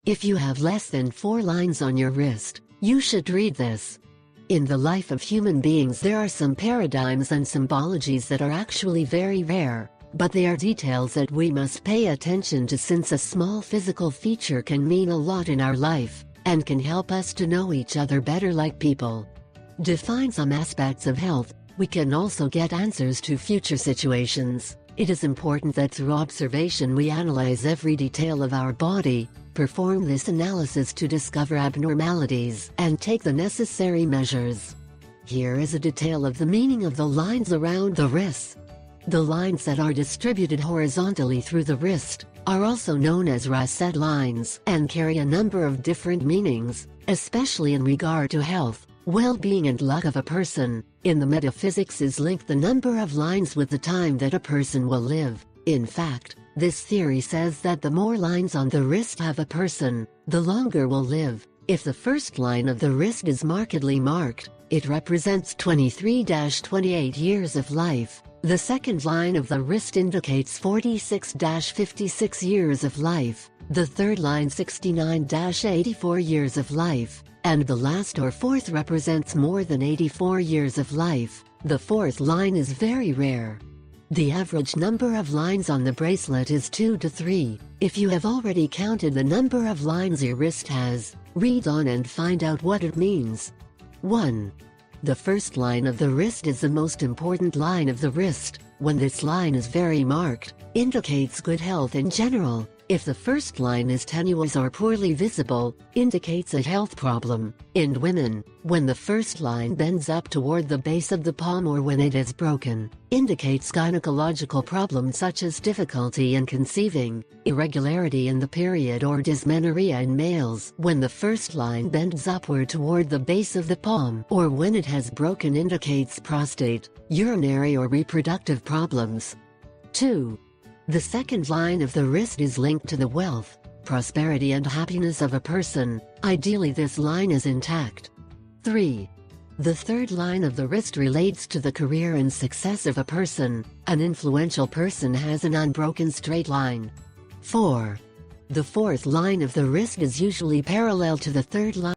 If you have less than 4 lines on your wrist, you should read this. In the life of human beings there are some paradigms and symbologies that are actually very rare, but they are details that we must pay attention to, since a small physical feature can mean a lot in our life, and can help us to know each other better like people. Define some aspects of health. We can also get answers to future situations. It is important that through observation we analyze every detail of our body, perform this analysis to discover abnormalities, and take the necessary measures. Here is a detail of the meaning of the lines around the wrist. The lines that are distributed horizontally through the wrist are also known as Rasset lines and carry a number of different meanings, especially in regard to health, well-being and luck of a person. In the metaphysics is linked the number of lines with the time that a person will live. In fact, this theory says that the more lines on the wrist have a person, the longer will live. If the first line of the wrist is markedly marked, it represents 23-28 years of life. The second line of the wrist indicates 46-56 years of life, the third line 69-84 years of life, and the last or fourth represents more than 84 years of life. The fourth line is very rare. The average number of lines on the bracelet is 2 to 3. If you have already counted the number of lines your wrist has, read on and find out what it means. 1. The first line of the wrist is the most important line of the wrist. When this line is very marked, indicates good health in general. If the first line is tenuous or poorly visible, indicates a health problem. In women, when the first line bends up toward the base of the palm or when it is broken, indicates gynecological problems such as difficulty in conceiving, irregularity in the period or dysmenorrhea in males. When the first line bends upward toward the base of the palm or when it has broken, indicates prostate, urinary or reproductive problems. 2. The second line of the wrist is linked to the wealth, prosperity and happiness of a person. Ideally this line is intact. 3. The third line of the wrist relates to the career and success of a person. An influential person has an unbroken straight line. 4. The fourth line of the wrist is usually parallel to the third line.